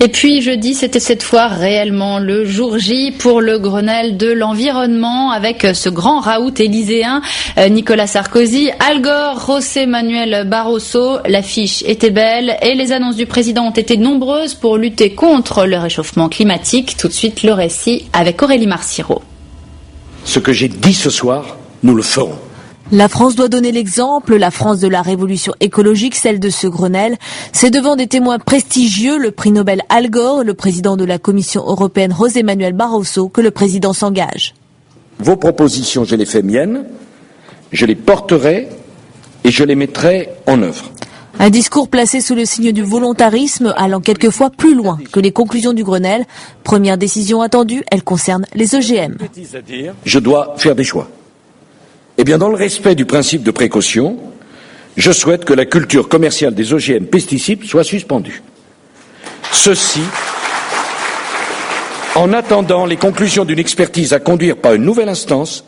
Et puis jeudi, c'était cette fois réellement le jour J pour le Grenelle de l'environnement avec ce grand raout élyséen. Nicolas Sarkozy, Al Gore, José Manuel Barroso. L'affiche était belle et les annonces du président ont été nombreuses pour lutter contre le réchauffement climatique. Tout de suite, le récit avec Aurélie Marciro. Ce que j'ai dit ce soir, nous le ferons. La France doit donner l'exemple, la France de la révolution écologique, celle de ce Grenelle. C'est devant des témoins prestigieux, le prix Nobel Al Gore, le président de la Commission européenne José Manuel Barroso, que le président s'engage. Vos propositions, je les fais miennes, je les porterai et je les mettrai en œuvre. Un discours placé sous le signe du volontarisme, allant quelquefois plus loin que les conclusions du Grenelle. Première décision attendue, elle concerne les OGM. Je dois faire des choix. Eh bien, dans le respect du principe de précaution, je souhaite que la culture commerciale des OGM pesticides soit suspendue. Ceci, en attendant les conclusions d'une expertise à conduire par une nouvelle instance,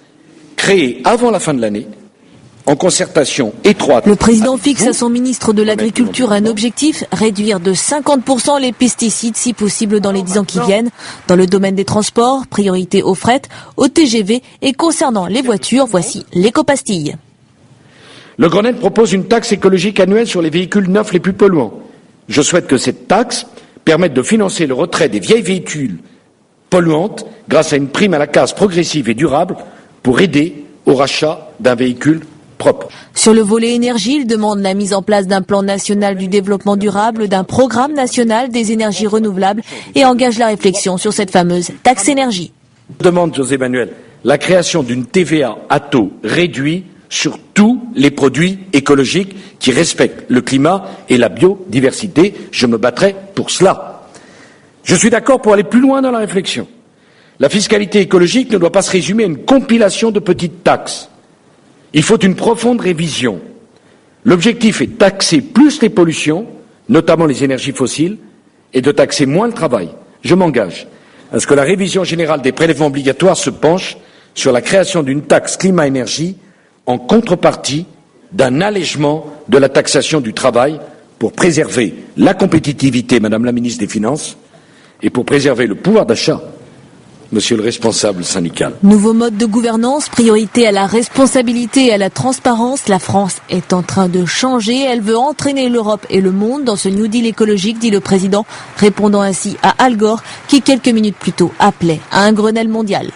créée avant la fin de l'année, en concertation étroite. Le président fixe à son ministre de l'Agriculture un objectif, réduire de 50% les pesticides si possible dans les 10 ans qui viennent. Dans le domaine des transports, priorité au fret, au TGV et concernant les voitures, voici l'éco-pastille. Le Grenelle propose une taxe écologique annuelle sur les véhicules neufs les plus polluants. Je souhaite que cette taxe permette de financer le retrait des vieilles véhicules polluantes grâce à une prime à la casse progressive et durable pour aider au rachat d'un véhicule propre. Sur le volet énergie, il demande la mise en place d'un plan national du développement durable, d'un programme national des énergies renouvelables et engage la réflexion sur cette fameuse taxe énergie. Je demande, José Manuel, la création d'une TVA à taux réduit sur tous les produits écologiques qui respectent le climat et la biodiversité. Je me battrai pour cela. Je suis d'accord pour aller plus loin dans la réflexion. La fiscalité écologique ne doit pas se résumer à une compilation de petites taxes. Il faut une profonde révision. L'objectif est de taxer plus les pollutions, notamment les énergies fossiles, et de taxer moins le travail. Je m'engage à ce que la révision générale des prélèvements obligatoires se penche sur la création d'une taxe climat-énergie en contrepartie d'un allègement de la taxation du travail pour préserver la compétitivité, Madame la ministre des Finances, et pour préserver le pouvoir d'achat. Monsieur le responsable syndical. Nouveau mode de gouvernance, priorité à la responsabilité et à la transparence. La France est en train de changer. Elle veut entraîner l'Europe et le monde dans ce New Deal écologique, dit le président, répondant ainsi à Al Gore, qui quelques minutes plus tôt appelait à un Grenelle mondial.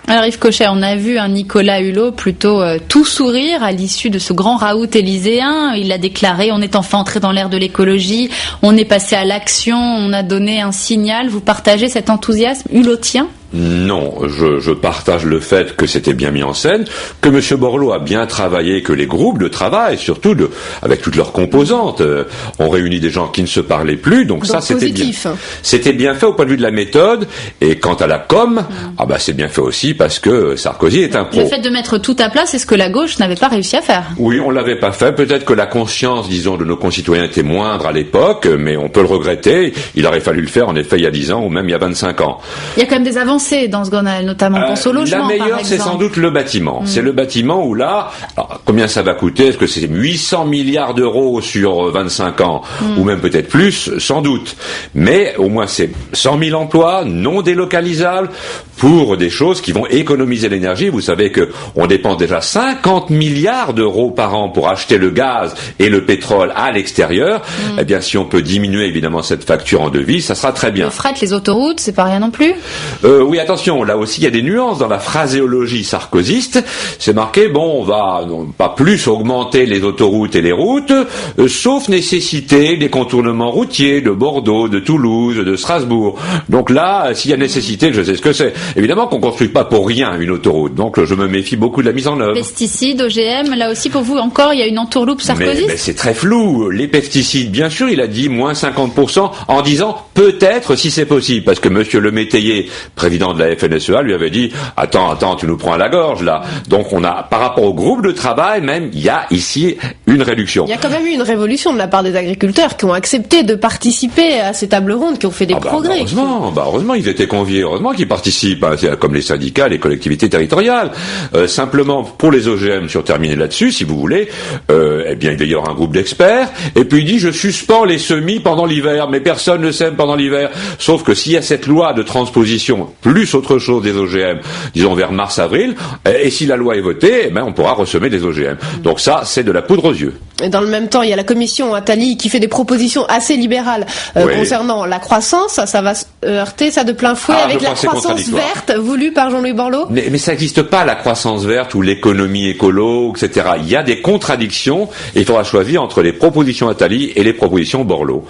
Alors Yves Cochet, on a vu un Nicolas Hulot plutôt tout sourire à l'issue de ce grand raout élyséen. Il a déclaré: on est enfin entré dans l'ère de l'écologie, on est passé à l'action, on a donné un signal. Vous partagez cet enthousiasme hulotien ? Non, je partage le fait que c'était bien mis en scène, que M. Borloo a bien travaillé, que les groupes de travail, surtout avec toutes leurs composantes, ont réuni des gens qui ne se parlaient plus, donc ça c'était bien. C'était bien fait au point de vue de la méthode, et quant à la com, c'est bien fait aussi parce que Sarkozy est un pro. Le fait de mettre tout à plat, c'est ce que la gauche n'avait pas réussi à faire. Oui, on l'avait pas fait, peut-être que la conscience, disons, de nos concitoyens était moindre à l'époque, mais on peut le regretter, il aurait fallu le faire en effet il y a 10 ans ou même il y a 25 ans. Il y a quand même des avancées dans ce Grenelle, notamment pense au logement. La meilleure, c'est sans doute le bâtiment. C'est le bâtiment où là, alors, combien ça va coûter? Est-ce que c'est 800 milliards d'euros sur 25 ans ou même peut-être plus? Sans doute. Mais au moins c'est 100 000 emplois non délocalisables pour des choses qui vont économiser l'énergie. Vous savez que on dépense déjà 50 milliards d'euros par an pour acheter le gaz et le pétrole à l'extérieur. Eh bien, si on peut diminuer évidemment cette facture en devis, ça sera très bien. Le fret, les autoroutes, c'est pas rien non plus? Oui, attention, là aussi il y a des nuances dans la phraséologie sarkozyste. C'est marqué, on va pas plus augmenter les autoroutes et les routes, sauf nécessité des contournements routiers de Bordeaux, de Toulouse, de Strasbourg. Donc là, s'il y a nécessité, je sais ce que c'est. Évidemment qu'on construit pas pour rien une autoroute, donc je me méfie beaucoup de la mise en œuvre. Pesticides, OGM, là aussi pour vous encore, il y a une entourloupe sarkozyste. Mais c'est très flou. Les pesticides, bien sûr, il a dit moins 50% en disant peut-être si c'est possible, parce que Monsieur Le Métayer prévient président de la FNSEA lui avait dit « Attends, tu nous prends à la gorge, là ». Donc on a, par rapport au groupe de travail même, il y a ici une réduction. Il y a quand même eu une révolution de la part des agriculteurs qui ont accepté de participer à ces tables rondes, qui ont fait des progrès. Heureusement, ils étaient conviés, heureusement qu'ils participent, hein, comme les syndicats, les collectivités territoriales. Simplement, pour les OGM, sur terminer là-dessus, si vous voulez, eh bien, il va y avoir un groupe d'experts, et puis il dit, je suspends les semis pendant l'hiver, mais personne ne sème pendant l'hiver. Sauf que s'il y a cette loi de transposition, plus autre chose des OGM, disons vers mars-avril, et si la loi est votée, eh ben, on pourra ressemer des OGM. Donc ça, c'est de la poudre aux yeux. Et dans le même temps, il y a la commission Attali qui fait des propositions assez libérales concernant la croissance. Ça va se heurter ça de plein fouet avec la croissance verte voulue par Jean-Louis Borloo. Mais ça n'existe pas, la croissance verte ou l'économie écolo, etc. Il y a des contradictions et il faudra choisir entre les propositions Attali et les propositions Borloo.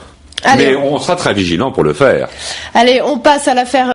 Mais on sera très vigilant pour le faire. Allez, on passe à l'affaire